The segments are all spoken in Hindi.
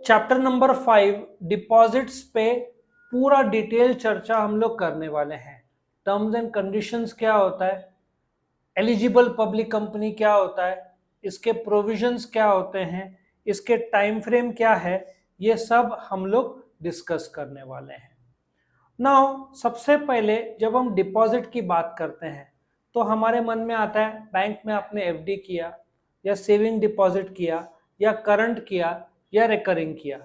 चैप्टर नंबर 5 डिपॉजिट्स पे पूरा डिटेल चर्चा हम लोग करने वाले हैं। टर्म्स एंड कंडीशंस क्या होता है, एलिजिबल पब्लिक कंपनी क्या होता है, इसके प्रोविजंस क्या होते हैं, इसके टाइम फ्रेम क्या है, ये सब हम लोग डिस्कस करने वाले हैं। नाउ सबसे पहले जब हम डिपॉजिट की बात करते हैं तो हमारे मन में आता है बैंक में आपने एफडी किया या सेविंग डिपॉजिट किया या करंट किया या रिकरिंग किया,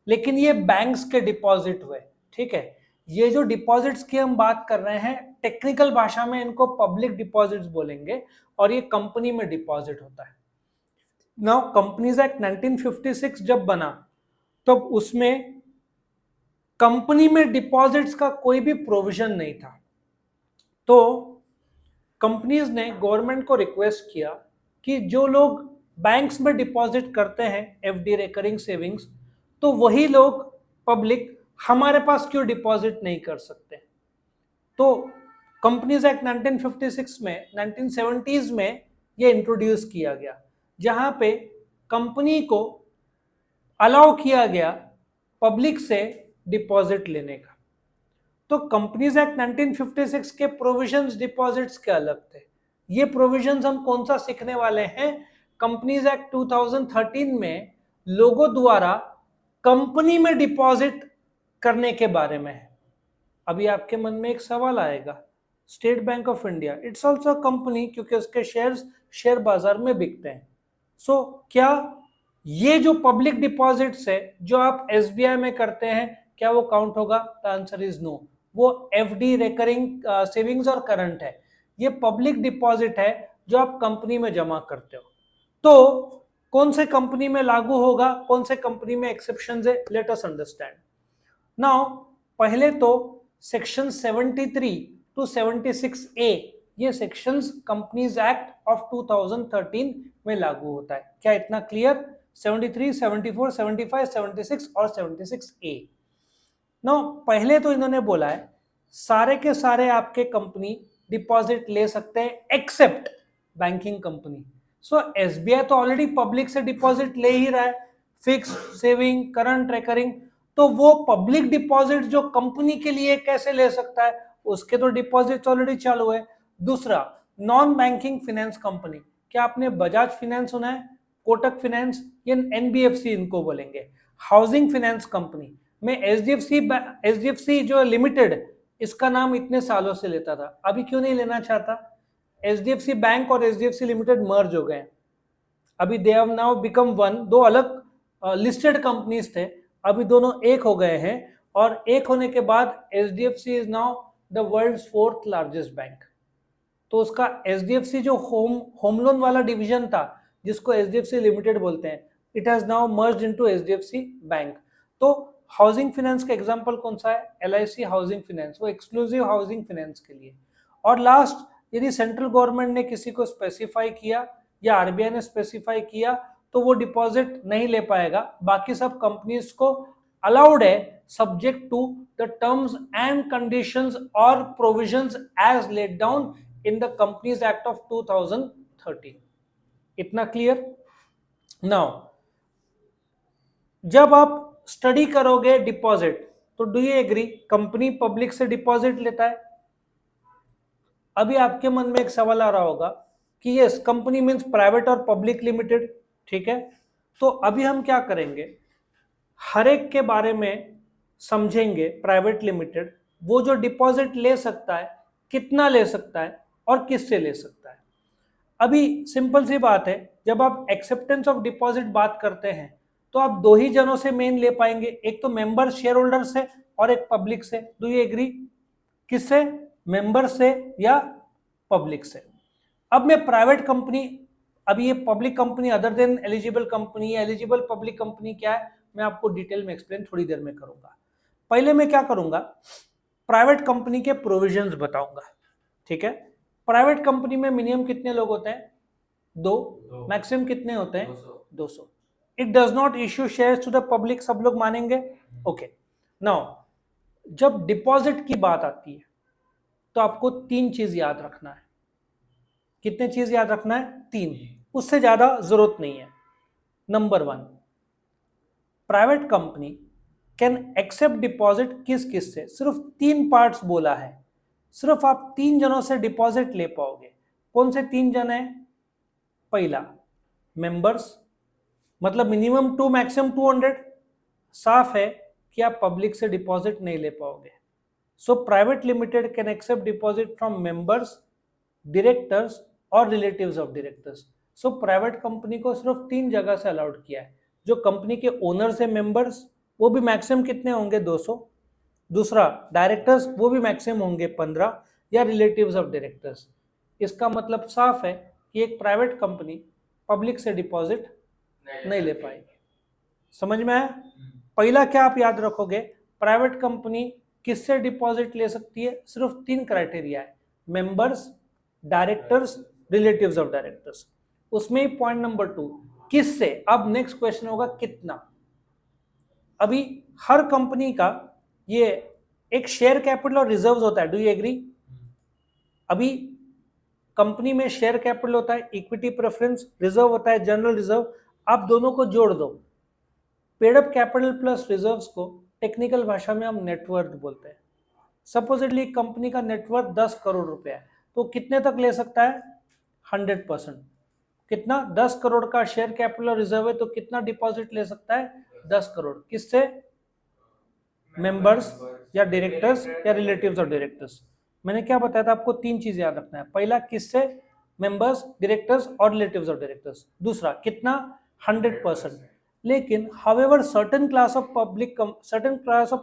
लेकिन ये बैंक्स के डिपॉजिट हुए। ठीक है, ये जो डिपॉजिट्स की हम बात कर रहे हैं टेक्निकल भाषा में इनको पब्लिक डिपॉजिट्स बोलेंगे और ये कंपनी में डिपॉजिट होता है। नाउ कंपनीज एक्ट 1956 जब बना तब तो उसमें कंपनी में डिपॉजिट्स का कोई भी प्रोविजन नहीं था, तो कंपनीज ने गवर्नमेंट को रिक्वेस्ट किया कि जो लोग बैंक्स में डिपॉजिट करते हैं एफडी रिकरिंग सेविंग्स, तो वही लोग पब्लिक हमारे पास क्यों डिपॉजिट नहीं कर सकते। तो कंपनीज एक्ट 1956 में 1970s में ये इंट्रोड्यूस किया गया, जहां पे कंपनी को अलाउ किया गया पब्लिक से डिपॉजिट लेने का। तो कंपनीज एक्ट 1956 के प्रोविजंस डिपॉजिट्स के अलग थे। ये प्रोविजंस हम कौन सा सीखने वाले हैं, कंपनीज एक्ट 2013 में लोगों द्वारा कंपनी में डिपॉजिट करने के बारे में है। अभी आपके मन में एक सवाल आएगा, state bank of India it's also company, क्योंकि उसके शेयर्स शेयर बाजार में बिकते हैं। सो क्या ये जो पब्लिक डिपॉजिट्स है जो आप एसबीआई में करते हैं, क्या वो काउंट होगा? The answer is no. वो एफडी रिकरिंग सेविंग्स और करंट है, ये पब्लिक डिपॉजिट है जो आप कंपनी में जमा करते हो। तो कौन से कंपनी में लागू होगा, कौन से कंपनी में एक्सेप्शंस है, लेट अस अंडरस्टैंड। नाउ पहले तो सेक्शन 73 टू 76 ए, ये सेक्शंस कंपनीज एक्ट ऑफ 2013 में लागू होता है। क्या इतना क्लियर? 73, 74, 75, 76 और 76 ए। नो पहले तो इन्होंने बोला है सारे के सारे आपके कंपनी डिपॉजिट ले सकते हैं एक्सेप्ट बैंकिंग कंपनी। सो एसबीआई तो ऑलरेडी पब्लिक से डिपॉजिट ले ही रहा है, फिक्स, सेविंग, करंट, रिकरिंग। तो वो पब्लिक डिपॉजिट जो कंपनी के लिए कैसे ले सकता है, उसके तो डिपॉजिट ऑलरेडी चालू है। दूसरा, नॉन बैंकिंग फाइनेंस कंपनी, क्या आपने बजाज फाइनेंस सुना है, कोटक फाइनेंस, ये एनबीएफसी इनको बोलेंगे। हाउसिंग फाइनेंस कंपनी में एचडीएफसी जो लिमिटेड, इसका नाम इतने सालों से लेता था, अभी क्यों नहीं लेना चाहता? एचडीएफसी बैंक और एचडीएफसी लिमिटेड मर्ज हो गए, अभी they have now become one. दो अलग लिस्टेड कंपनीज थे, अभी दोनों एक हो गए हैं, और एक होने के बाद HDFC is now the world's 4th largest bank. तो उसका एचडीएफसी जो होम लोन वाला डिवीजन था, जिसको एचडीएफसी लिमिटेड बोलते हैं, it has now merged into HDFC bank. तो हाउसिंग फाइनेंस का एग्जांपल कौन सा है? एलआईसी हाउसिंग फाइनेंस, वो एक्सक्लूसिव हाउसिंग फाइनेंस के लिए। और लास्ट, यदि सेंट्रल गवर्नमेंट ने किसी को स्पेसिफाई किया या आरबीआई ने स्पेसिफाई किया तो वो डिपॉजिट नहीं ले पाएगा, बाकी सब कंपनीज को अलाउड है subject to the terms and conditions और provisions as laid down in the companies act of 2013। इतना क्लियर? नाउ जब आप स्टडी करोगे डिपॉजिट, तो do you agree company public से डिपॉजिट लेता है? अभी आपके मन में एक सवाल आ रहा होगा कि यस, कंपनी मींस प्राइवेट और पब्लिक लिमिटेड, ठीक है। तो अभी हम क्या करेंगे, हर एक के बारे में समझेंगे। प्राइवेट लिमिटेड वो जो डिपॉजिट ले सकता है, कितना ले सकता है और किससे ले सकता है। अभी सिंपल सी बात है, जब आप एक्सेप्टेंस ऑफ डिपॉजिट बात करते हैं तो आप दो ही जनों से मेन ले पाएंगे, एक तो मेंबर शेयर होल्डर से और एक पब्लिक से। Do you agree? किससे? मेंबर से या पब्लिक से। अब मैं प्राइवेट कंपनी, अभी ये public company other than eligible company, eligible public company क्या है, मैं आपको डिटेल में एक्सप्लेन थोड़ी देर में करूंगा। पहले मैं क्या करूंगा, प्राइवेट कंपनी के प्रोविजंस बताऊंगा, ठीक है। प्राइवेट कंपनी में मिनिमम कितने लोग होते हैं? दो। मैक्सिमम कितने होते हैं? 200। It does not issue shares to the public, सब लोग मानेंगे? ओके। नाउ जब डिपॉजिट की बात आती है तो आपको तीन चीज याद रखना है। कितने चीज याद रखना है? तीन, उससे ज्यादा जरूरत नहीं है। Number 1, private company can accept deposit किस किस से, सिर्फ 3 पार्ट्स बोला है, सिर्फ आप 3 जनों से डिपॉजिट ले पाओगे। कौन से 3 जन है? पहला मेंबर्स, मतलब मिनिमम 2 मैक्सिमम 200, साफ है कि आप पब्लिक से डिपॉजिट नहीं ले पाओगे। So private limited can accept deposit from members, directors और relatives of directors. So private company को सिर्फ 3 जगह से अलाउड किया है। जो कंपनी के ओनर्स है मेंबर्स, वो भी मैक्सिमम कितने होंगे? 200। दूसरा डायरेक्टर्स, वो भी मैक्सिमम होंगे 15, या रिलेटिव्स ऑफ डायरेक्टर्स। इसका मतलब साफ है कि एक प्राइवेट कंपनी पब्लिक से डिपॉजिट नहीं ले पाएगी। समझ में आया? पहला क्या आप याद रखोगे? प्राइवेट कंपनी किससे डिपॉजिट ले सकती है? सिर्फ 3 क्राइटेरिया है, members, directors, relatives of directors. उसमें ही पॉइंट नंबर 2, किससे। अब नेक्स्ट क्वेश्चन होगा कितना। अभी हर कंपनी का ये एक शेयर कैपिटल और रिजर्व्स होता है, डू यू एग्री? अभी कंपनी में शेयर कैपिटल होता है, इक्विटी प्रेफरेंस, रिजर्व होता है जनरल रिजर्व। आप दोनों को जोड़ दो, paid up capital plus reserves को टेक्निकल भाषा में हम नेटवर्थ बोलते हैं। सपोजिटली कंपनी का नेटवर्थ 10 करोड़ रुपए है, तो कितने तक ले सकता है? 100%। कितना? 10 करोड़ का शेयर कैपिटल और रिजर्व है, तो कितना डिपॉजिट ले सकता है? 10 करोड़। किससे? मेंबर्स या डायरेक्टर्स या रिलेटिव्स ऑफ डायरेक्टर्स। मैंने क्या बताया था आपको? 3 चीज याद रखना है। पहला किससे? मेंबर्स, डायरेक्टर्स और रिलेटिव्स ऑफ डायरेक्टर्स। दूसरा कितना? 100%। लेकिन however certain class of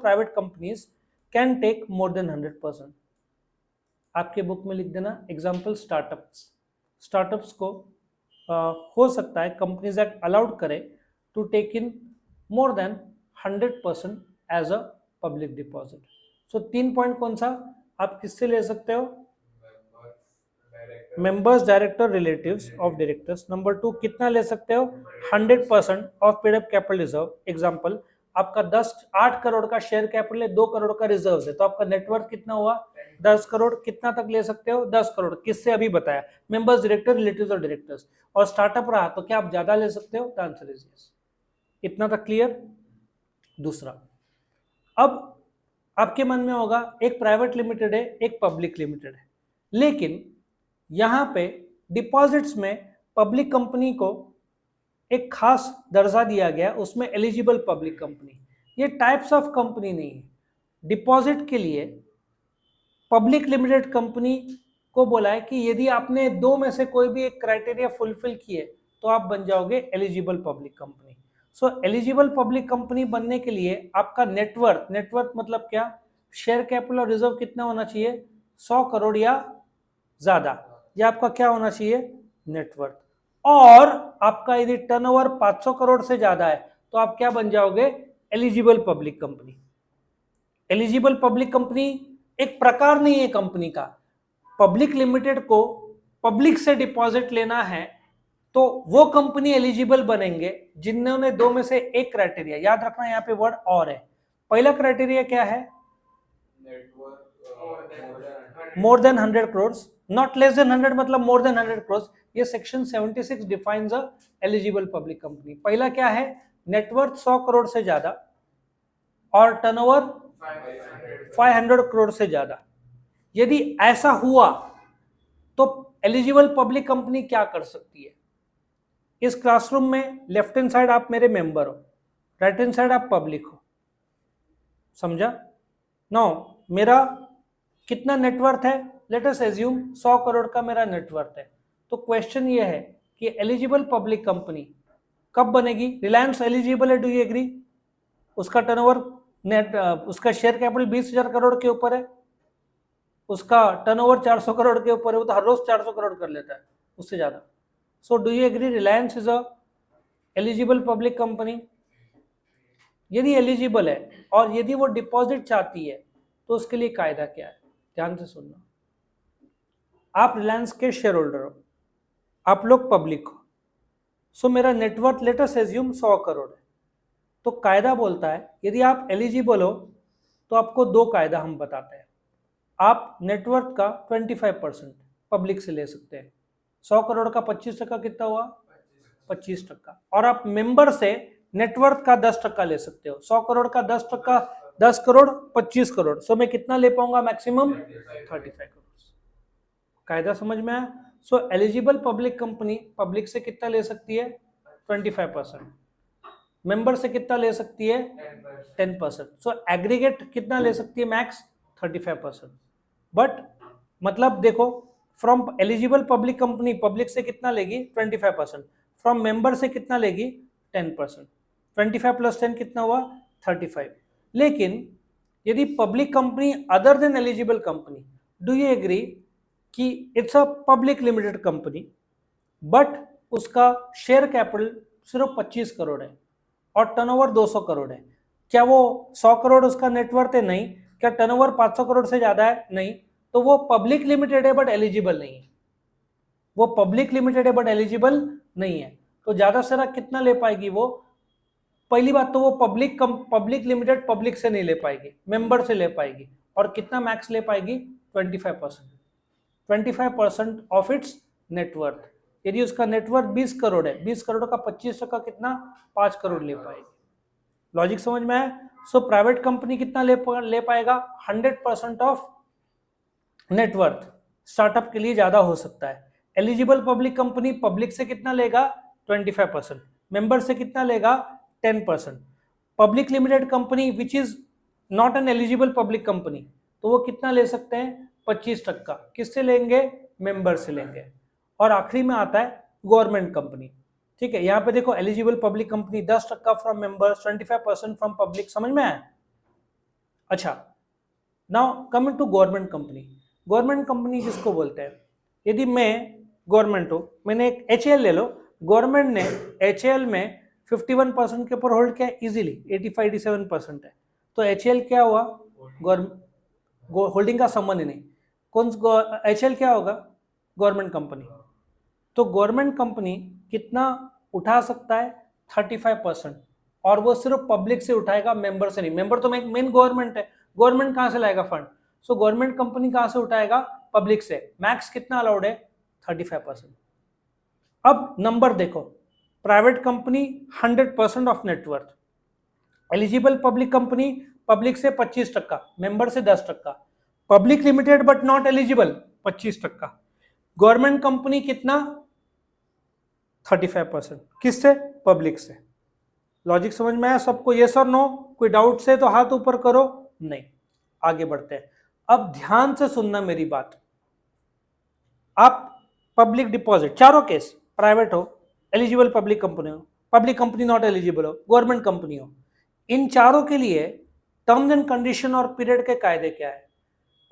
private companies can take more than 100%। आपके बुक में लिख देना एग्जाम्पल स्टार्टअप्स। स्टार्टअप्स को हो सकता है कंपनीज एक्ट अलाउड करे to take in more than 100% as a public deposit. So 3 point कौन सा? आप किससे ले सकते हो? Members, director, relatives of directors. Number 2 कितना ले सकते हो? 100% of paid up capital reserve. Example, आपका 8 करोड़ का शेयर कैपिटल है, 2 करोड़ का रिजर्व है, तो आपका नेटवर्थ कितना हुआ? 10 करोड़। कितना तक ले सकते हो? 10 करोड़। किससे? अभी बताया, मेंबर्स, डायरेक्टर, रिलेटिव्स और डायरेक्टर्स। और स्टार्टअप रहा तो क्या आप ज्यादा ले सकते हो? The answer is yes. इतना तक क्लियर? दूसरा, अब आपके मन में होगा एक प्राइवेट लिमिटेड है, एक पब्लिक लिमिटेड है, लेकिन यहां पे डिपॉजिट्स में पब्लिक कंपनी को एक खास दर्जा दिया गया, उसमें एलिजिबल पब्लिक कंपनी। ये टाइप्स ऑफ कंपनी नहीं है। डिपॉजिट के लिए पब्लिक लिमिटेड कंपनी को बोला है कि यदि आपने 2 में से कोई भी एक क्राइटेरिया फुलफिल किए तो आप बन जाओगे एलिजिबल पब्लिक कंपनी। सो एलिजिबल पब्लिक कंपनी बनने के लिए आपका नेटवर्थ मतलब क्या? शेयर कैपिटल और रिजर्व कितना होना चाहिए? 100 करोड़ या ज्यादा। ये आपका क्या होना चाहिए? नेटवर्थ। और आपका यदि टर्नओवर 500 करोड़ से ज्यादा है तो आप क्या बन जाओगे? Eligible public company. Eligible public company एक प्रकार नहीं है कंपनी का। पब्लिक लिमिटेड को पब्लिक से डिपॉजिट लेना है तो वो कंपनी एलिजिबल बनेंगे जिन्होंने 2 में से एक क्राइटेरिया, याद रखना यहाँ पे वर्ड और है। पहला क्राइटेरिया क्या है? मोर than 100 crore, not less than 100, मतलब मोर देन 100 करोड़। ये section 76 defines a eligible public company. पहला क्या है? नेटवर्थ 100 करोड़ से ज्यादा और टर्नओवर 500 करोड़ से ज्यादा। यदि ऐसा हुआ तो एलिजिबल पब्लिक कंपनी क्या कर सकती है? इस क्लासरूम में लेफ्ट हैंड साइड आप मेरे मेंबर हो, राइट हैंड साइड आप पब्लिक हो, समझा? नो, मेरा कितना नेटवर्थ है? लेट अस एज्यूम 100 करोड़ का मेरा नेटवर्थ है। तो क्वेश्चन ये है कि एलिजिबल पब्लिक कंपनी कब बनेगी? रिलायंस एलिजिबल है, डू यू एग्री? उसका टर्नओवर उसका शेयर कैपिटल 20,000 करोड़ के ऊपर है, उसका टर्नओवर 400 करोड़ के ऊपर है, वो तो हर रोज 400 करोड़ कर लेता है, उससे ज्यादा। So do you agree Reliance is a eligible public company? यदि एलिजिबल है और यदि वो डिपॉजिट चाहती है तो उसके लिए कायदा क्या है? ध्यान से सुनना। आप रिलायंस के शेयर होल्डर हो, आप लोग पब्लिक हो। सो मेरा net worth let us assume 100 crore है। तो कायदा बोलता है यदि आप एलिजिबल हो तो आपको 2 कायदा हम बताते हैं। आप नेटवर्थ का 25% पब्लिक से ले सकते हैं। 100 करोड़ का 25% कितना हुआ? 25%। और आप मेंबर से नेटवर्थ का 10% ले सकते हो, 100 करोड़ का 10%, 10 करोड़ 25 करोड़, सो मैं कितना ले पाऊंगा मैक्सिमम 35 करोड़। कायदा समझ में आया? सो एलिजिबल पब्लिक कंपनी पब्लिक से कितना ले सकती है 25%, मेंबर से कितना ले सकती है 10%, सो एग्रीगेट कितना ले सकती है मैक्स 35%। बट मतलब देखो, from eligible public company public से कितना लेगी 25%, फ्रॉम मेंबर से कितना लेगी 10%, 25 प्लस 10 कितना हुआ 35। लेकिन यदि public company other than eligible company, do you agree कि it's a public limited company but उसका शेयर कैपिटल सिर्फ 25 करोड़ है और टर्नओवर 200 करोड़ है, क्या वो 100 करोड़ उसका नेटवर्थ है? नहीं। क्या टर्नओवर 500 करोड़ से ज्यादा है? नहीं। तो वो पब्लिक लिमिटेड है बट एलिजिबल नहीं है, वो पब्लिक लिमिटेड है बट एलिजिबल नहीं है। तो ज्यादा से ज्यादा कितना ले पाएगी वो? पहली बात तो वो पब्लिक लिमिटेड पब्लिक से नहीं ले पाएगी, मेंबर से ले पाएगी। और कितना मैक्स ले पाएगी 25%, 25% ऑफ इट्स नेटवर्थ। यदि उसका नेटवर्थ 20 करोड़ है, 20 करोड़ का 25% कितना 5 करोड़ ले पाएगी। लॉजिक समझ में आया? सो प्राइवेट कंपनी कितना ले पाएगा 100% ऑफ नेटवर्थ, स्टार्टअप के लिए ज्यादा हो सकता है। एलिजिबल पब्लिक कंपनी पब्लिक से कितना लेगा 25%, मेंबर से कितना लेगा 10%। Public limited company which is not an eligible public company, तो वो कितना ले सकते हैं 25%। किससे लेंगे? मेंबर से लेंगे। और आखिरी में आता है गवर्नमेंट कंपनी। ठीक है, यहाँ पे देखो eligible public company 10% from members, 25% from public. समझ में आया? अच्छा, now coming to government company. Government company किसको बोलते हैं? यदि मैं गवर्नमेंट हूं, मैंने एक HAL ले लो, गवर्नमेंट ने HAL में 51% के ऊपर होल्ड किया इजीली, 85-87% है, तो HAL क्या हुआ? होल्डिंग का संबंध ही नहीं। कौन HAL क्या होगा? Government company. तो गवर्नमेंट कंपनी कितना उठा सकता है 35%, और वो सिर्फ पब्लिक से उठाएगा, मेंबर से नहीं। मेंबर तो मेन गवर्नमेंट है, गवर्नमेंट कहां से लाएगा फंड? सो गवर्नमेंट कंपनी कहां से उठाएगा? पब्लिक से। मैक्स कितना अलाउड है 35%। अब नंबर देखो, private company 100% of net worth, eligible public company public से 25%, मेंबर से 10%, public limited but not eligible 25%, government company कितना 35%। किससे? पब्लिक से। लॉजिक समझ में आया सबको? यस और नो? कोई डाउट से तो हाथ ऊपर करो। नहीं, आगे बढ़ते हैं। अब ध्यान से सुनना मेरी बात। आप पब्लिक डिपॉजिट, चारों केस, प्राइवेट हो, एलिजिबल पब्लिक कंपनी हो, पब्लिक कंपनी नॉट एलिजिबल हो, गवर्नमेंट कंपनी हो, इन चारों के लिए टर्म्स एंड कंडीशन और पीरियड के कायदे क्या है?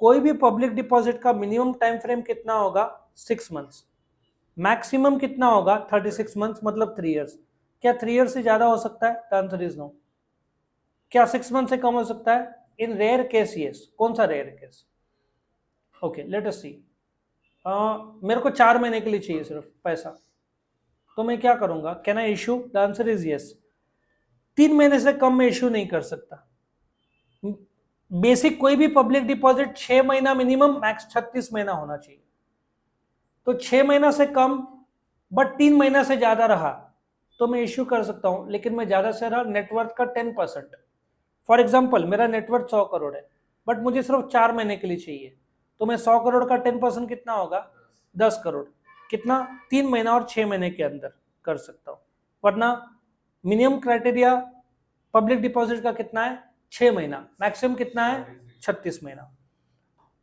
कोई भी पब्लिक डिपॉजिट का मिनिमम टाइम फ्रेम कितना होगा 6 मंथ्स, मैक्सिमम कितना होगा 36 मंथ्स, मतलब 3 इयर्स। क्या 3 इयर्स से ज्यादा हो सकता है? The answer is no. क्या 6 मंथ से कम हो सकता है? In rare case yes. कौन सा rare case? Okay, let us see. मेरे को 4 महीने के लिए चाहिए सिर्फ पैसा, तो मैं क्या करूंगा? Can I issue? The answer is yes. 3 महीने से कम में इशू नहीं कर सकता। बेसिक कोई भी पब्लिक डिपॉजिट 6 महीना मिनिमम, मैक्स 36 महीना होना चाहिए। तो 6 महीना से कम बट 3 महीना से ज्यादा रहा तो मैं इश्यू कर सकता हूं, लेकिन मैं ज्यादा से रहा नेटवर्थ का 10%। फॉर एग्जाम्पल, मेरा नेटवर्थ 100 करोड़ है बट मुझे सिर्फ 4 महीने के लिए चाहिए, तो मैं 100 करोड़ का 10% कितना होगा 10 करोड़। कितना? 3 महीना और 6 महीने के अंदर कर सकता हूं। वरना मिनिमम क्राइटेरिया पब्लिक डिपॉजिट का कितना है 6 महीना, मैक्सिमम कितना है 36 महीना।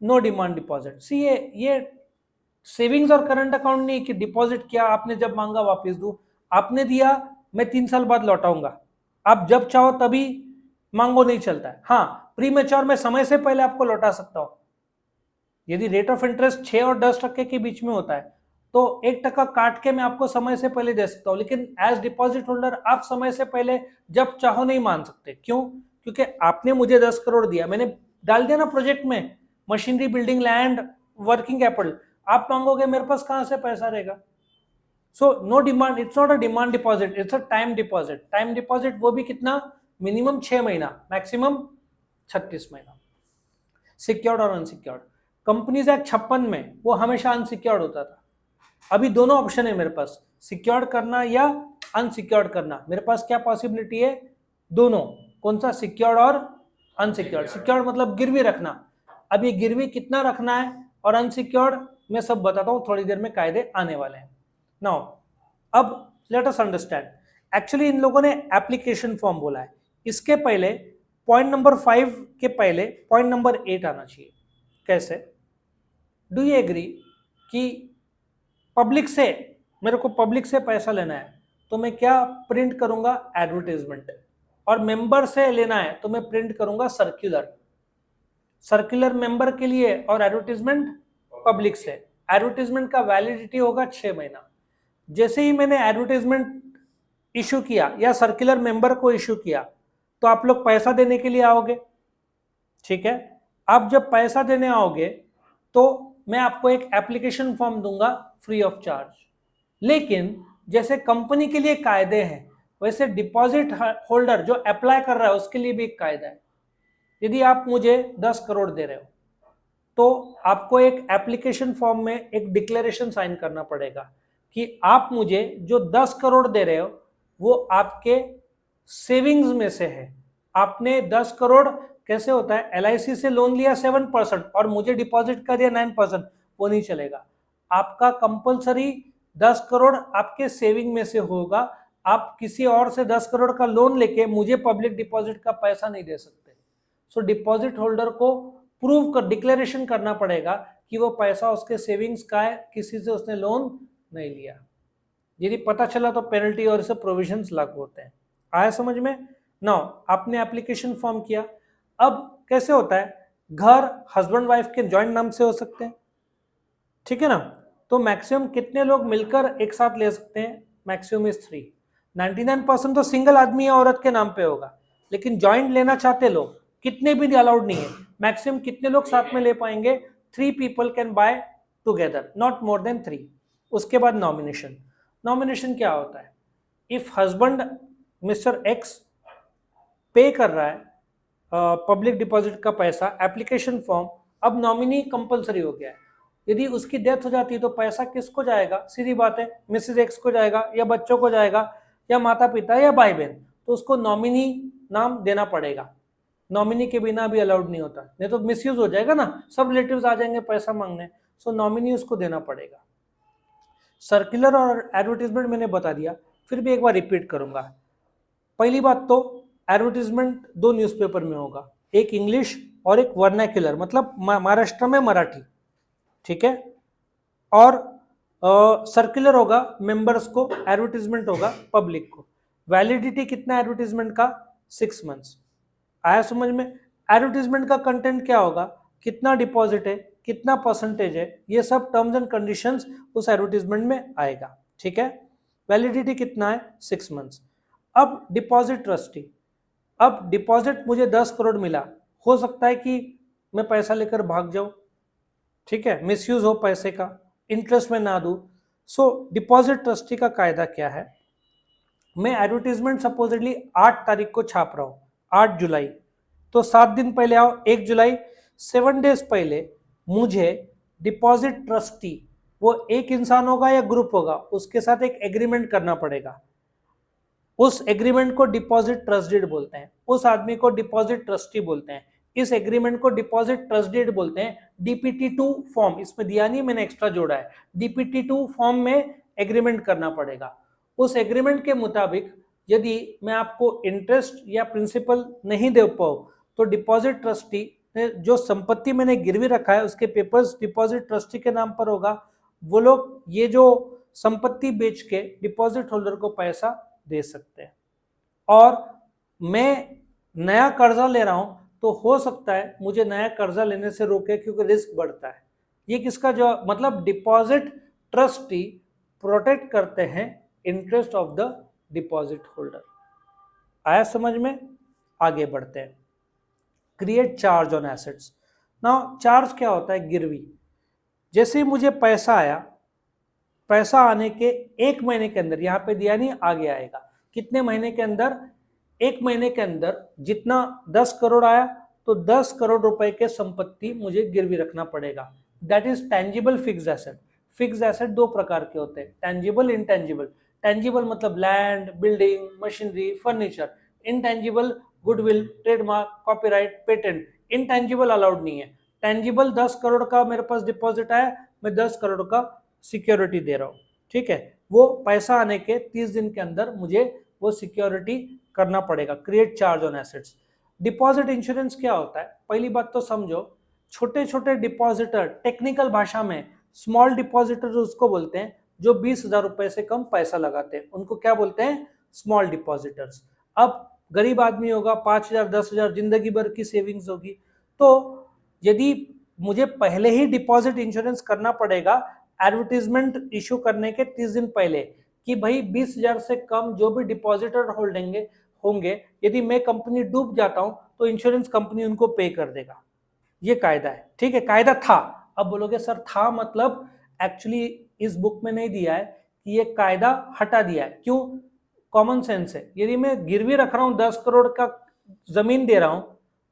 No demand deposit. सी ये सेविंग्स और करंट अकाउंट नहीं कि डिपॉजिट किया आपने, जब मांगा वापस दू, आपने दिया मैं 3 साल बाद लौटाऊंगा, आप जब चाहो तभी मांगो, नहीं चलता है। हाँ, प्री मेच्योर में समय से पहले आपको लौटा सकता हूं, यदि रेट ऑफ इंटरेस्ट 6 और 10% के बीच में होता है तो 1% काट के मैं आपको समय से पहले दे सकता हूं, लेकिन एज डिपॉजिट होल्डर आप समय से पहले जब चाहो नहीं मान सकते। क्यों? क्योंकि आपने मुझे 10 करोड़ दिया, मैंने डाल दिया ना प्रोजेक्ट में, machinery, building, land, working capital, आप मांगोगे मेरे पास कहां से पैसा रहेगा? So no demand, it's not a demand deposit, it's a time deposit. Time deposit वो भी कितना? मिनिमम 6 महीना, मैक्सिमम 36 महीना। सिक्योर्ड और अनसिक्योर्ड। कंपनीज एक्ट 56 में वो हमेशा अनसिक्योर्ड होता था, अभी दोनों ऑप्शन है मेरे पास, सिक्योर्ड करना या अनसिक्योर्ड करना। मेरे पास क्या पॉसिबिलिटी है, दोनों, कौन सा, सिक्योर्ड और अनसिक्योर्ड। सिक्योर्ड मतलब गिरवी रखना, अब ये गिरवी कितना रखना है, और अनसिक्योर्ड मैं सब बताता हूं, थोड़ी देर में कायदे आने वाले हैं। नाउ अब let us understand, actually in लोगों ने एप्लीकेशन फॉर्म बोला है, इसके पहले पॉइंट नंबर 5 के पहले पॉइंट नंबर 8 आना चाहिए। कैसे, डू यू एग्री कि पब्लिक से, मेरे को पब्लिक से पैसा लेना है तो मैं क्या प्रिंट करूंगा, एडवर्टाइजमेंट, और मेंबर से लेना है तो मैं प्रिंट करूंगा सर्कुलर। सर्कुलर मेंबर के लिए और एडवर्टाइजमेंट पब्लिक से। एडवर्टाइजमेंट का वैलिडिटी होगा 6 महीना। जैसे ही मैंने एडवर्टाइजमेंट इशू किया या सर्कुलर मेंबर को इशू किया तो आप लोग पैसा देने के लिए आओगे, ठीक है। आप जब पैसा देने आओगे तो मैं आपको एक एप्लीकेशन फॉर्म दूंगा फ्री ऑफ चार्ज। लेकिन जैसे कंपनी के लिए कायदे हैं वैसे डिपॉजिट होल्डर जो अप्लाई कर रहा है उसके लिए भी एक कायदा है। यदि आप मुझे 10 करोड़ दे रहे हो तो आपको एक एप्लीकेशन फॉर्म में एक डिक्लेरेशन साइन करना पड़ेगा कि आप मुझे जो 10 करोड़ दे रहे हो वो आपके सेविंग्स में से है। आपने 10 करोड़, कैसे होता है, LIC से लोन लिया 7% और मुझे डिपॉजिट कर दिया 9%, वो नहीं चलेगा। आपका कंपलसरी 10 करोड़ आपके सेविंग में से होगा। आप किसी और से 10 करोड़ का लोन लेके मुझे पब्लिक डिपॉजिट का पैसा नहीं दे सकते। सो डिपॉजिट होल्डर को प्रूव कर, डिक्लेरेशन करना पड़ेगा कि वो पैसा उसके सेविंग्स का है, किसी से उसने लोन नहीं लिया। यदि पता चला तो पेनल्टी और इसे प्रोविजंस लागू होते हैं। आया समझ में। नाउ आपने एप्लीकेशन फॉर्म किया, अब कैसे होता है, घर हस्बैंड वाइफ के जॉइंट नाम से हो सकते हैं, ठीक है ना। तो मैक्सिमम कितने लोग मिलकर एक साथ ले सकते हैं, मैक्सिमम इज 3। 99% तो सिंगल आदमी या औरत के नाम पे होगा, लेकिन जॉइंट लेना चाहते लोग कितने भी अलाउड नहीं है। मैक्सिमम कितने लोग साथ में ले पाएंगे, 3 people can buy together, not more than 3। उसके बाद नॉमिनेशन। नॉमिनेशन क्या होता है, इफ हस्बैंड मिस्टर एक्स पे कर रहा है पब्लिक डिपॉजिट का पैसा, एप्लीकेशन फॉर्म, अब नॉमिनी कंपलसरी हो गया है। यदि उसकी डेथ हो जाती है तो पैसा किसको जाएगा, सीधी बात है, मिसेज एक्स को जाएगा या बच्चों को जाएगा या माता पिता या भाई बहन, तो उसको नॉमिनी नाम देना पड़ेगा। नॉमिनी के बिना भी अलाउड नहीं होता, नहीं तो मिसयूज हो जाएगा ना, सब रिलेटिव्स आ जाएंगे पैसा मांगने। सो नॉमिनी उसको देना पड़ेगा। सर्कुलर और एडवर्टीजमेंट मैंने बता दिया, फिर भी एक बार रिपीट करूंगा। पहली बात तो एडवर्टीजमेंट 2 न्यूज़पेपर में होगा, एक इंग्लिश और एक वर्नाक्युलर, मतलब महाराष्ट्र में मराठी, ठीक है। और सर्कुलर होगा मेंबर्स को, एडवर्टीजमेंट होगा पब्लिक को। वैलिडिटी कितना एडवर्टीजमेंट का, 6 मंथ्स। आया समझ में। एडवर्टीजमेंट का कंटेंट क्या होगा, कितना डिपॉजिट है, कितना परसेंटेज है, ये सब टर्म्स एंड कंडीशंस उस एडवर्टीजमेंट में आएगा, ठीक है। वैलिडिटी कितना है, 6 मंथ्स। अब डिपॉजिट ट्रस्टी, अब डिपॉजिट मुझे 10 करोड़ मिला, हो सकता है कि मैं पैसा लेकर भाग जाऊं, ठीक है, मिसयूज हो पैसे का, इंटरेस्ट में ना दूं। सो डिपॉजिट ट्रस्टी का कायदा क्या है, मैं एडवर्टीजमेंट सपोजिटली 8 तारीख को छाप रहा हूं, 8 जुलाई, तो 7 दिन पहले आओ, 1 जुलाई, 7 डेज पहले मुझे डिपॉजिट ट्रस्टी, वो एक इंसान होगा या ग्रुप होगा, उसके साथ एक एग्रीमेंट करना पड़ेगा। उस एग्रीमेंट को डिपॉजिट ट्रस्ट डीड बोलते हैं, उस आदमी को डिपॉजिट ट्रस्टी बोलते हैं, इस एग्रीमेंट को डिपॉजिट ट्रस्ट डीड बोलते हैं। DPT2 फॉर्म इसमें दिया नहीं, मैंने एक्स्ट्रा जोड़ा है। DPT2 फॉर्म में एग्रीमेंट करना पड़ेगा। उस एग्रीमेंट के मुताबिक यदि मैं आपको इंटरेस्ट या प्रिंसिपल नहीं दे पाऊँ तो डिपॉजिट ट्रस्टी ने जो संपत्ति मैंने गिरवी रखा है उसके पेपर्स डिपॉजिट ट्रस्टी के नाम पर होगा। वो लोग ये जो संपत्ति बेच के डिपॉजिट होल्डर को पैसा दे सकते हैं। और मैं नया कर्जा ले रहा हूं तो हो सकता है मुझे नया कर्जा लेने से रोके, क्योंकि रिस्क बढ़ता है। ये किसका जो मतलब, डिपॉजिट ट्रस्टी प्रोटेक्ट करते हैं interest of the deposit holder. आया समझ में। आगे बढ़ते हैं। Create charge on assets. Now charge क्या होता है, गिरवी। जैसे ही मुझे पैसा आया, पैसा आने के 1 महीने के अंदर, यहाँ पे दिया नहीं, आगे आएगा, कितने महीने के अंदर, 1 महीने के अंदर जितना 10 करोड़ आया तो 10 करोड़ रुपए के संपत्ति मुझे गिरवी रखना पड़ेगा। That is tangible fixed asset. Fixed asset 2 प्रकार के होते हैं, टेंजिबल, इंटेंजिबल। टेंजिबल मतलब land, building, machinery, furniture. Intangible goodwill, trademark, copyright, patent. Intangible allowed नहीं है। टेंजिबल 10 करोड़ का मेरे पास डिपॉजिट आया, मैं 10 करोड़ का सिक्योरिटी दे रहा हूँ, ठीक है। वो पैसा आने के 30 दिन के अंदर मुझे वो सिक्योरिटी करना पड़ेगा, create charge on assets. Deposit insurance क्या होता है, पहली बात तो समझो। छोटे छोटे डिपॉजिटर, टेक्निकल भाषा में स्मॉल डिपॉजिटर उसको बोलते हैं जो 20,000 रुपए से कम पैसा लगाते हैं, उनको क्या बोलते हैं, स्मॉल डिपॉजिटर्स। अब गरीब आदमी होगा, 5,000 10,000 जिंदगी भर की सेविंग्स होगी, तो यदि मुझे पहले ही डिपॉजिट इंश्योरेंस करना पड़ेगा एडवर्टीजमेंट इशू करने के 30 दिन पहले कि भाई 20,000 से कम जो भी डिपॉजिटर होल्डेंगे होंगे, यदि मैं कंपनी डूब जाता हूं तो इंश्योरेंस कंपनी उनको पे कर देगा। ये कायदा है, ठीक है, कायदा था। अब बोलोगे सर था मतलब, एक्चुअली इस बुक में नहीं दिया है कि ये कायदा हटा दिया है, क्यों, कॉमन सेंस है। यदि मैं गिरवी रख रहा हूं 10 करोड़ का जमीन दे रहा हूं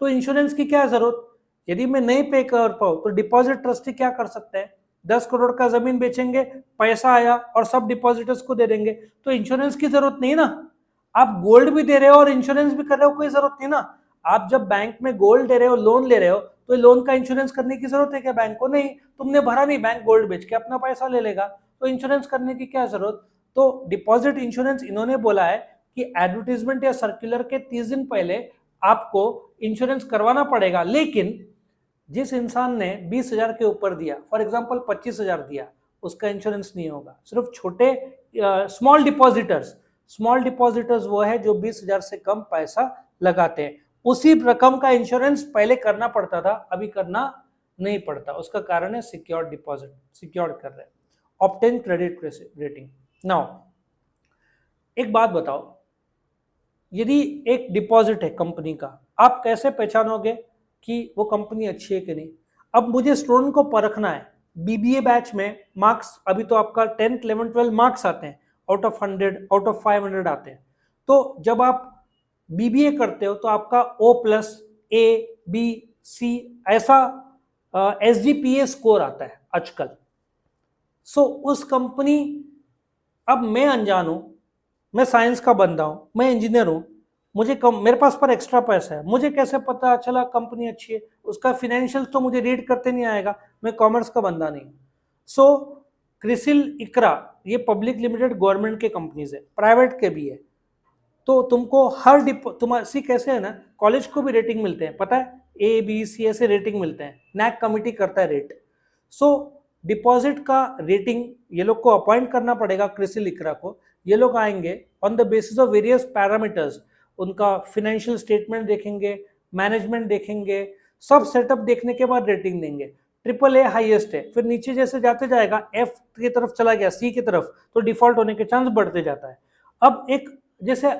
तो इंश्योरेंस की क्या जरूरत। यदि मैं नहीं पे कर पाऊं तो डिपॉजिट ट्रस्टी क्या कर सकते हैं, 10 करोड़ का जमीन बेचेंगे, पैसा आया और सब डिपॉजिटर्स को दे देंगे, तो इंश्योरेंस की जरूरत नहीं ना। आप गोल्ड भी दे रहे हो और इंश्योरेंस भी कर रहे हो, कोई जरूरत नहीं ना। आप जब बैंक में गोल्ड दे रहे हो, लोन ले रहे हो, तो लोन का इंश्योरेंस करने की जरूरत है क्या बैंक को, नहीं। तुमने भरा नहीं, बैंक गोल्ड बेच के अपना पैसा ले लेगा, तो इंश्योरेंस करने की क्या जरूरत। तो डिपॉजिट इंश्योरेंस इन्होंने बोला है कि एडवर्टीजमेंट या सर्कुलर के 30 दिन पहले आपको इंश्योरेंस करवाना पड़ेगा, लेकिन जिस इंसान ने 20,000 के ऊपर दिया, फॉर एग्जांपल 25,000 दिया, उसका इंश्योरेंस नहीं होगा। सिर्फ छोटे स्मॉल डिपॉजिटर्स, स्मॉल डिपॉजिटर्स वो है जो 20,000 से कम पैसा लगाते हैं, उसी रकम का इंश्योरेंस पहले करना पड़ता था, अभी करना नहीं पड़ता। उसका कारण है सिक्योर्ड डिपॉजिट, सिक्योर्ड कर रहे हैं। Obtain credit rating. नाउ एक बात बताओ, यदि एक डिपॉजिट है कंपनी का, आप कैसे पहचानोगे कि वो कंपनी अच्छी है कि नहीं। अब मुझे स्टूडेंट को परखना है, बीबीए बैच में मार्क्स, अभी तो आपका 10th 11th 12 मार्क्स आते हैं, आउट ऑफ 100 आउट ऑफ 500 आते हैं। तो जब आप बीबीए करते हो तो आपका O plus A B C ऐसा SGPA स्कोर आता है आजकल। सो उस कंपनी, अब मैं अनजान हूं, मैं साइंस का बंदा हूं, मैं इंजीनियर हूं, मेरे पास पर एक्स्ट्रा पैसा है, मुझे कैसे पता चला कंपनी अच्छी है, उसका फाइनेंशियल तो मुझे रीड करते नहीं आएगा, मैं कॉमर्स का बंदा नहीं। सो क्रिसिल, इकरा, ये पब्लिक लिमिटेड गवर्नमेंट के कंपनीज है, प्राइवेट के भी है। तो तुमको हर तुम्हारे सी कैसे है ना, कॉलेज को भी रेटिंग मिलते हैं, पता है, A B C ऐसे रेटिंग मिलते हैं, नैक कमिटी करता है रेट। सो डिपॉजिट का रेटिंग ये लोग को अपॉइंट करना पड़ेगा, क्रिसिल इकरा को। ये लोग आएंगे on the basis of various parameters, उनका फाइनेंशियल स्टेटमेंट देखेंगे, मैनेजमेंट देखेंगे, सब सेटअप देखने के बाद रेटिंग देंगे। AAA हाईएस्ट है, फिर नीचे जैसे जाते जाएगा, F की तरफ चला गया, C की तरफ, तो डिफॉल्ट होने के चांस बढ़ते जाता है। अब एक जैसे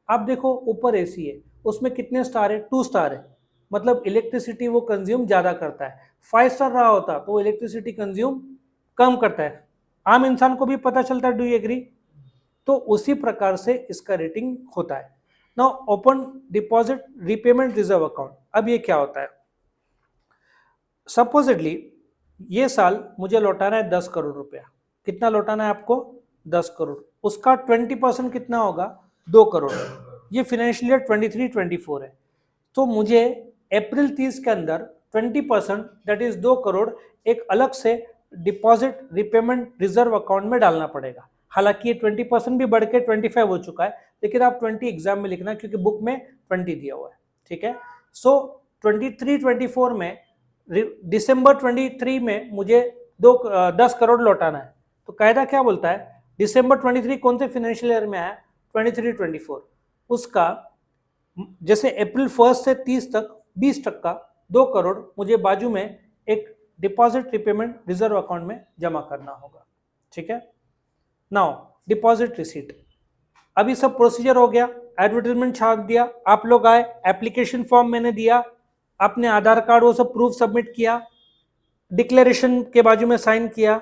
आप देखो, ऊपर एसी है, उसमें कितने स्टार है, 2 स्टार है, मतलब इलेक्ट्रिसिटी वो कंज्यूम ज्यादा करता है। 5 स्टार रहा होता तो वो इलेक्ट्रिसिटी कंज्यूम कम करता है, आम इंसान को भी पता चलता है। Do you agree. तो उसी प्रकार से इसका रेटिंग होता है। Now open deposit repayment reserve account. अब ये क्या होता है, सपोजिटली ये साल मुझे लौटाना है 10 करोड़ रुपया। कितना लौटाना है आपको, 10 करोड़। उसका 20% कितना होगा, 2 करोड़। ये फाइनेंशियल ईयर 23-24 है, तो मुझे अप्रैल 30 के अंदर 20% दैट इज 2 करोड़ एक अलग से डिपॉजिट रिपेमेंट रिजर्व अकाउंट में डालना पड़ेगा। हालांकि ये 20% भी बढ़ के 25 हो चुका है, लेकिन आप 20 एग्जाम में लिखना क्योंकि बुक में 20 दिया हुआ है, ठीक है। सो 23-24 में, दिसंबर 23 में मुझे 10 करोड़ लौटाना है। तो कायदा क्या बोलता है, दिसंबर 23 कौन से फाइनेंशियल ईयर में आया, 23-24, उसका जैसे अप्रैल 1 से 30 तक 20% 2 करोड़ मुझे बाजू में एक डिपॉजिट रिपेमेंट रिजर्व अकाउंट में जमा करना होगा, ठीक है। नाउ डिपॉजिट रिसीट, अभी सब प्रोसीजर हो गया, एडवर्टाइजमेंट छाप दिया, आप लोग आए, एप्लीकेशन फॉर्म मैंने दिया, आपने आधार कार्ड वो सब प्रूफ सबमिट किया, डिक्लेरेशन के बाजू में साइन किया।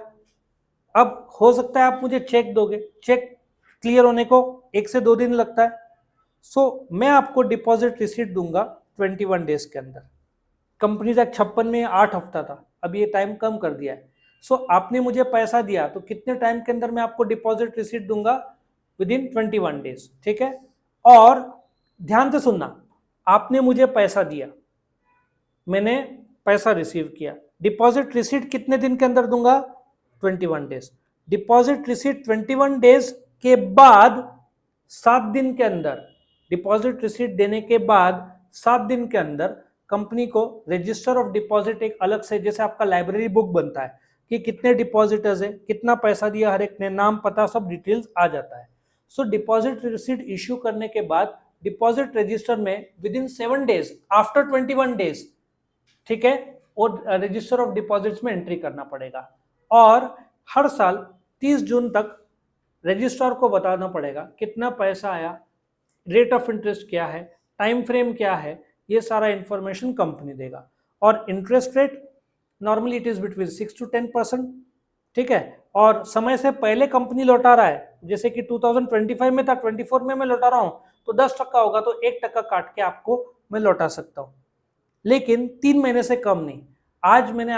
अब हो सकता है आप मुझे चेक दोगे, चेक क्लियर होने को 1 से 2 दिन लगता है। सो मैं आपको डिपॉजिट रिसीट दूंगा 21 डेज के अंदर। कंपनीज एक्ट 56 में 8 हफ्ता था, अब ये टाइम कम कर दिया है। सो आपने मुझे पैसा दिया तो कितने टाइम के अंदर मैं आपको डिपॉजिट रिसीट दूंगा, विद इन 21 डेज, ठीक है। और ध्यान से सुनना, आपने मुझे पैसा दिया, मैंने पैसा रिसीव किया, डिपॉजिट रिसीट कितने दिन के अंदर दूंगा? 21 डेज। डिपॉजिट रिसीट 21 डेज के बाद 7 दिन के अंदर, डिपॉजिट रिसीट देने के बाद 7 दिन के अंदर कंपनी को रजिस्टर ऑफ डिपॉजिट एक अलग से, जैसे आपका लाइब्रेरी बुक बनता है कि कितने डिपॉजिटर्स है, कितना पैसा दिया हर एक ने, नाम पता सब डिटेल्स आ जाता है। सो डिपॉजिट रिसीट इश्यू करने के बाद डिपॉजिट रजिस्टर में with in 7 days after 21 days, ठीक है, और रजिस्टर ऑफ डिपॉजिट्स में एंट्री करना पड़ेगा। और हर साल 30 जून तक रजिस्ट्रार को बताना पड़ेगा कितना पैसा आया, रेट ऑफ इंटरेस्ट क्या है, टाइम फ्रेम क्या है, ये सारा इंफॉर्मेशन कंपनी देगा। और interest rate normally it is between 6 to 10%, ठीक है। और समय से पहले कंपनी लौटा रहा है, जैसे कि 2025 में था, 24 में मैं लौटा रहा हूं, तो 10% होगा तो 1% काट के आपको मैं लौटा सकता हूं, लेकिन 3 महीने से कम नहीं। आज मैंने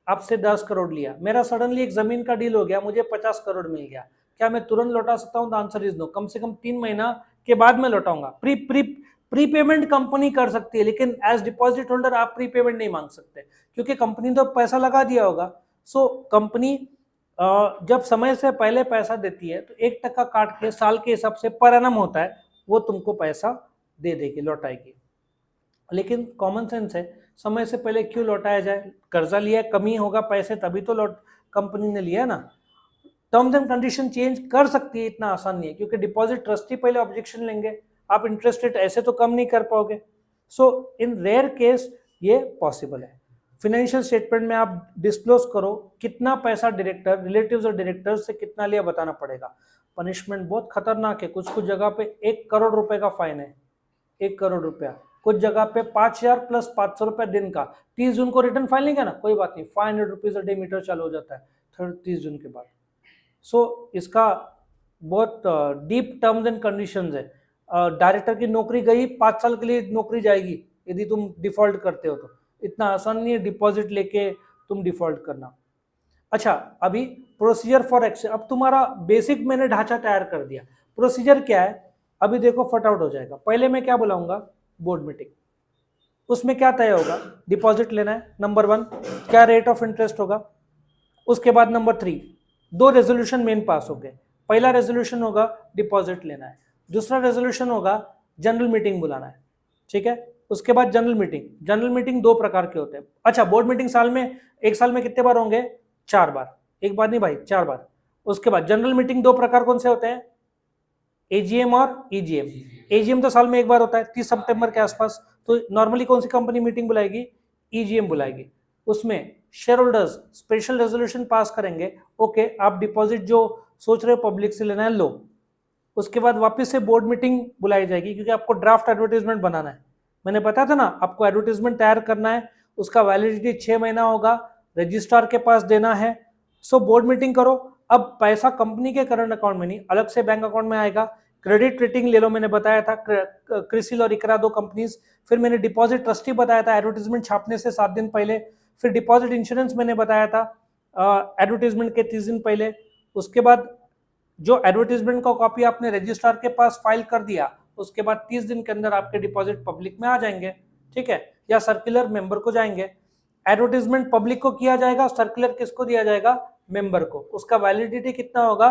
आपसे 10 करोड़ लिया, मेरा सडनली एक जमीन का डील हो गया, मुझे 50 करोड़ मिल गया, क्या मैं तुरंत लौटा सकता हूं? The answer is no. कम से कम 3 महीना के बाद मैं लौटाऊंगा। प्री पेमेंट कंपनी कर सकती है, लेकिन एज डिपॉजिट होल्डर आप प्री पेमेंट नहीं मांग सकते, क्योंकि कंपनी तो पैसा लगा दिया होगा। सो कंपनी जब समय से पहले पैसा देती है तो 1% काट के साल के हिसाब से पर एनम होता है, वो तुमको पैसा दे देगी, लौटाएगी। लेकिन कॉमन सेंस है, समय से पहले क्यों लौटाया जाए? कर्जा लिया, कमी होगा पैसे, तभी तो कंपनी ने लिया ना। टर्म्स एंड कंडीशन चेंज कर सकती है, इतना आसान नहीं है, क्योंकि डिपॉजिट ट्रस्टी पहले ऑब्जेक्शन लेंगे, आप इंटरेस्ट रेट ऐसे तो कम नहीं कर पाओगे। सो इन रेयर केस ये पॉसिबल है। फाइनेंशियल स्टेटमेंट में आप डिस्क्लोज करो कितना पैसा डायरेक्टर, रिलेटिव्स और डायरेक्टर्स से कितना लिया बताना पड़ेगा। पनिशमेंट बहुत खतरनाक है, कुछ कुछ जगह पे 1 करोड़ रुपए का फाइन है, 1 करोड़ रुपया, कुछ जगह पे 5,000 प्लस 500 रुपए दिन का। 30 जून को रिटर्न फाइल नहीं किया ना, कोई बात नहीं, 500 रुपीज अ डे मीटर चालू हो जाता है 30 जून के बाद। सो इसका बहुत डीप टर्म्स एंड कंडीशंस है। डायरेक्टर की नौकरी गई, 5 साल के लिए नौकरी जाएगी यदि तुम डिफॉल्ट करते हो तो। इतना आसान नहीं है डिपॉजिट लेके तुम डिफॉल्ट करना। अच्छा, अभी प्रोसीजर फॉर एक्शन, अब तुम्हारा बेसिक मैंने ढांचा तैयार कर दिया, प्रोसीजर क्या है अभी देखो फटाफट हो जाएगा। पहले मैं क्या बुलाऊंगा? Board meeting. उसमें क्या तय होगा? डिपॉजिट लेना है, नंबर 1, क्या रेट ऑफ इंटरेस्ट होगा। उसके बाद नंबर 3, 2 रेजोल्यूशन मेन पास हो गए। पहला रेजोल्यूशन होगा डिपॉजिट लेना है, दूसरा रेजोल्यूशन होगा जनरल मीटिंग बुलाना है, ठीक है। उसके बाद जनरल मीटिंग 2 प्रकार के होते हैं। अच्छा, बोर्ड मीटिंग एक साल में कितने बार होंगे? 4 बार। एक बार नहीं भाई, 4 बार। उसके बाद जनरल मीटिंग 2 प्रकार कौन से होते हैं? एजीएम और ईजीएम। एजीएम तो साल में 1 बार होता है, 30 सितंबर के आसपास। तो नॉर्मली कौन सी कंपनी मीटिंग बुलाएगी? ईजीएम बुलाएगी। उसमें share holders special resolution pass करेंगे, ओके आप डिपॉजिट जो सोच रहे हो पब्लिक से लेना है लो। उसके बाद वापस से बोर्ड मीटिंग बुलाई जाएगी, क्योंकि आपको ड्राफ्ट एडवर्टाइजमेंट बनाना है। मैंने बताया था ना, आपको एडवर्टाइजमेंट तैयार करना है, उसका वैलिडिटी 6 महीना होगा, रजिस्ट्रार के पास देना है। सो बोर्ड मीटिंग करो। अब पैसा कंपनी के करंट अकाउंट में नहीं, अलग से बैंक अकाउंट में आएगा। क्रेडिट रेटिंग ले लो, मैंने बताया था, क्रिसिल और इकरा 2 कंपनीज। फिर मैंने डिपॉजिट ट्रस्टी बताया था एडवर्टाइजमेंट छापने से 7 दिन पहले। फिर डिपॉजिट इंश्योरेंस मैंने बताया था एडवर्टाइजमेंट के 30 दिन पहले। उसके बाद जो एडवर्टाइजमेंट का कॉपी आपने रजिस्ट्रार के पास फाइल कर दिया, उसके बाद 30 दिन के अंदर आपके डिपॉजिट पब्लिक में आ जाएंगे, ठीक है, या सर्कुलर मेंबर को जाएंगे। एडवर्टाइजमेंट पब्लिक को किया जाएगा, सर्कुलर किसको दिया जाएगा? मेंबर को। उसका वैलिडिटी कितना होगा?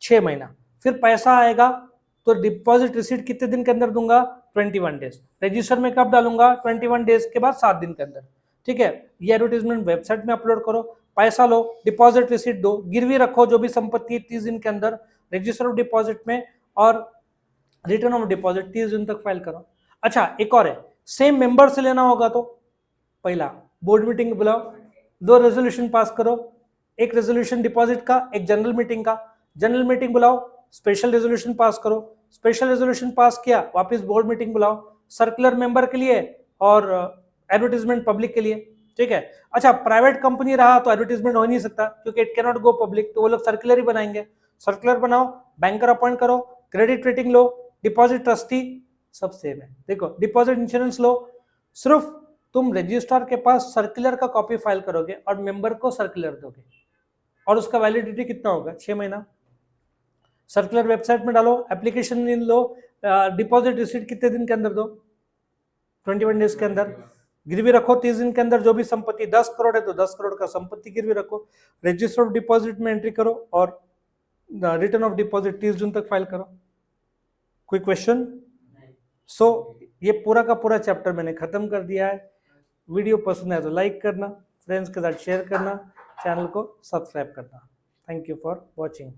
6 महीना। फिर पैसा आएगा तो डिपॉजिट रिसीट कितने दिन के अंदर दूंगा? 21 डेज। रजिस्टर में कब डालूंगा? 21 डेज के बाद 7 दिन के अंदर, ठीक है। ये एडवर्टाइजमेंट वेबसाइट में अपलोड करो, पैसा लो, डिपॉजिट रिसीट दो, गिरवी रखो जो भी संपत्ति 30 दिन के अंदर रजिस्टर ऑफ डिपॉजिट में, और रिटर्न ऑफ डिपॉजिट 30 दिन तक फाइल करो। अच्छा, एक और है, सेम मेंबर से लेना होगा तो पहला बोर्ड मीटिंग बुलाओ, 2 रेजोल्यूशन पास करो, एक रेजोल्यूशन डिपॉजिट का, एक जनरल मीटिंग का। जनरल मीटिंग बुलाओ, स्पेशल रेजोल्यूशन पास करो, स्पेशल रेजोल्यूशन पास किया, वापस बोर्ड मीटिंग बुलाओ, सर्कुलर मेंबर के लिए और एडवर्टाइजमेंट पब्लिक के लिए, ठीक है। अच्छा, प्राइवेट कंपनी रहा तो एडवर्टाइजमेंट हो नहीं सकता, क्योंकि it can not go public, तो वो लोग सर्कुलर ही बनाएंगे। सर्कुलर बनाओ, बैंकर अपॉइंट करो, क्रेडिट रेटिंग लो, डिपॉजिट ट्रस्टी, सब सेम है। देखो, डिपॉजिट इंश्योरेंस लो, सिर्फ तुम रजिस्ट्रार के पास सर्कुलर का कॉपी फाइल करोगे और मेंबर को सर्कुलर दोगे, और उसका वैलिडिटी कितना होगा? 6 महीना। सर्कुलर वेबसाइट में डालो, एप्लीकेशन लो, डिपॉजिट रिसीट कितने दिन के अंदर दो, 21 डेज के अंदर। गिरवी रखो 30 दिन के अंदर जो भी संपत्ति, 10 करोड़ है तो 10 करोड़ का संपत्ति गिरवी रखो, रजिस्टर ऑफ डिपॉजिट में एंट्री करो और रिटर्न ऑफ डिपॉजिट 30 जून तक फाइल करो। कोई क्वेश्चन? सो ये पूरा का पूरा चैप्टर मैंने खत्म कर दिया है। वीडियो पसंद है तो लाइक करना, फ्रेंड्स के साथ शेयर करना, चैनल को सब्सक्राइब करना। Thank you for watching.